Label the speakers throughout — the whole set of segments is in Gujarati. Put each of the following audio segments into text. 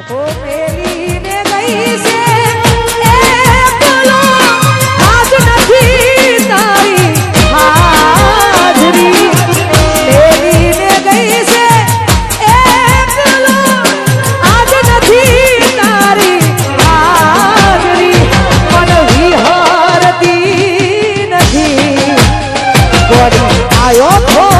Speaker 1: ઓ મેલીને ગઈ છે એકલો આજ નથી તારી હાજરી મેલીને ગઈ છે એકલો આજ નથી તારી હાજરી મન વિહરતી નથી ગોરી આયો તો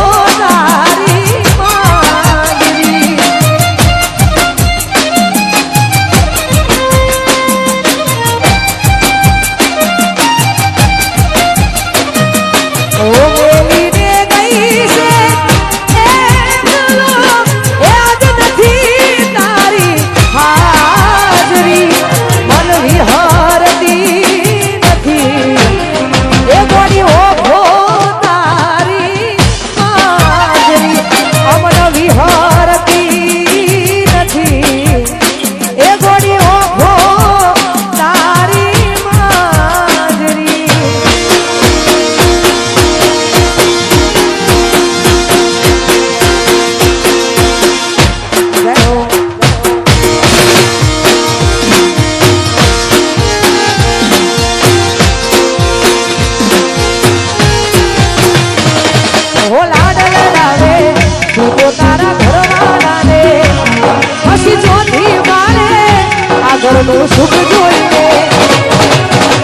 Speaker 1: ઘરનું સુખ જોઈને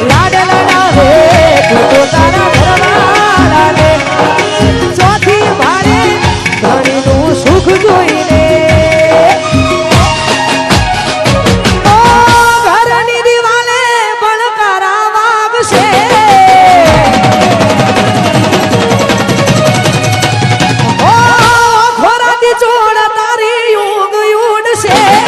Speaker 1: લાડ લડાવે તું તો તારા ઘરવાળાને ચોથી ભારે ધણીનું સુખ જોઈને ઘરની દિવાલે ભણકારા વાગશે ખોરાથી ચોડ તારી યુગ યુડ છે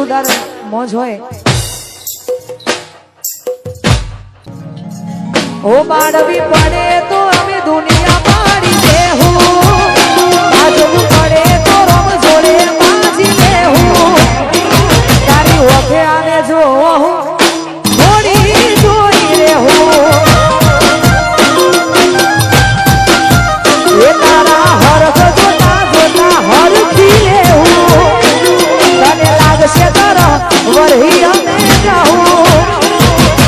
Speaker 1: જોરદાર મોજ હોય ઓ બાળવી પડે તો અમે દુનિયા પાડી દેહું આજવું પડે તો રમ જોડે બાજી લેહું તારી ઓખે આવે જો થોડી જોડી રહેવું એ તારા હરખ જોતા જોતા હરખી લેવું તને લાગશે તર વરહી અમે જાઉં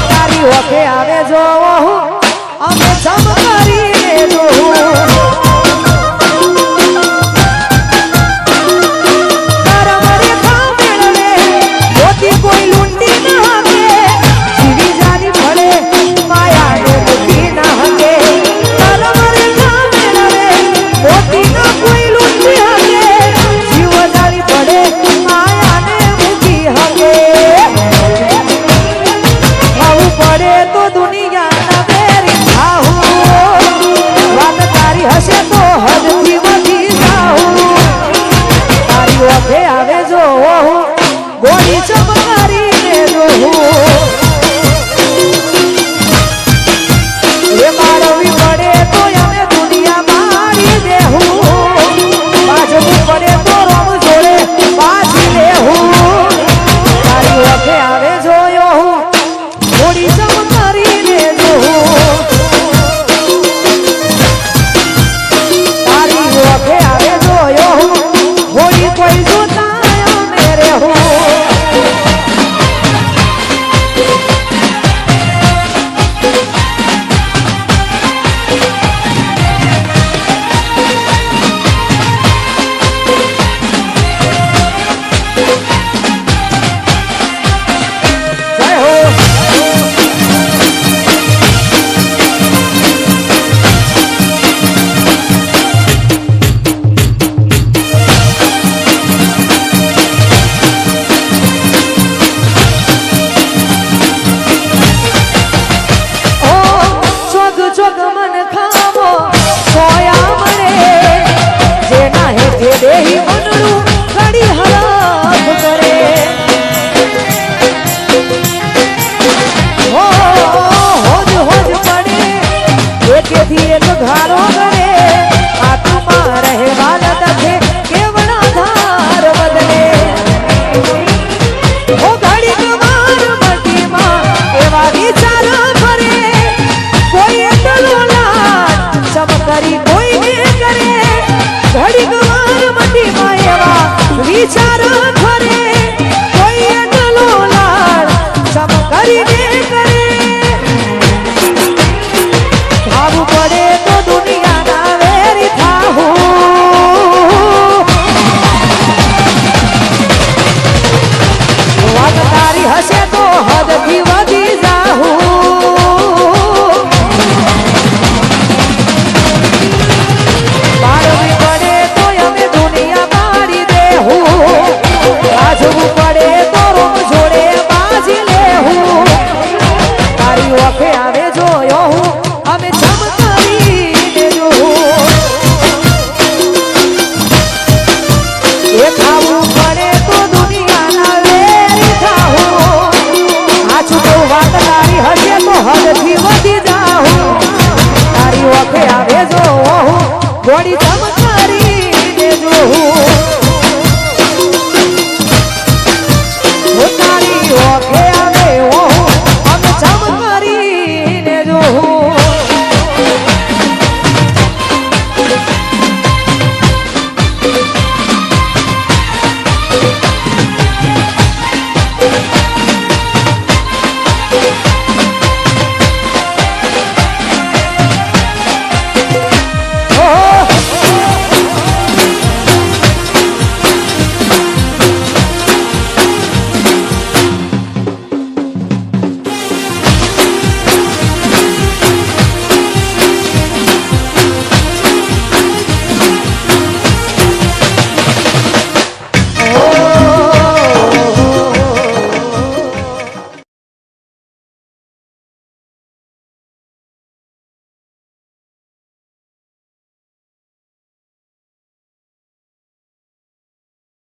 Speaker 1: તારી ઓખે આવે જો અમે જમ કરીને જોઉં તારા મરે ખા મેળવે મોતી કોઈ લૂંટી ન હકે જીવી જાની ભળે માયાને મૂકી ન હકે તારા મરે ખા મેળવે મોતી ન કોઈ લૂંટી હકે જીવ જાની ભળે માયાને મૂકી હકે ખાવું પડે તો દુનિયાના બેરી હશે તો હદથી વધી જાઉં તારી ઓખે આવે જો ગોળી ચમકારીને જોઉં એ મારવી પડે તો અમે દુનિયા મારી દેહું બાજવું પડે તો રમ જોડે બાજી લેહું તારી ઓખે આવે જોયો ગોળી ચમકારીને જોઉં ઓખે આવે જોયો હોળી કોઈ જોતા મેરે હો જય હો જોગ મન ખાવો સોયા મરે જેના હેઠે દેહી મનડું ઘડી હરફ કરે હોજ હોજ પડે એકેથી એક ઘારો કરે આત્મા રહેવા નથી કેવડા ધાર બદલે ઓ ઘડી કમાર મટીમાં એવા વિચાર કરે કોઈ ચમકારી કોઈને કરે ઘડી ગવાર મટીમાં એવા વિચાર ખરે કોઈ એટલો લાડ ચમકારીને કરે ખાવું પડે તો દુનિયાના વેરી થાવું વાત તારી હશે તો હદથી વધી જાઉં બાળવી પડે તો અમે દુનિયા પાડી દેહું આજવું પડે તો રૂમ જોડે બાજી લેહું તારી ઓખે આવે જોયો હું અમે ચમકારીને જોઉં એ ખાવું પડે તો દુનિયાના વેરી થાવું આછું તો વાત તારી હશે તો હદથી વધી જાઉં તારી ઓખે આવે જો ગોળી ચમક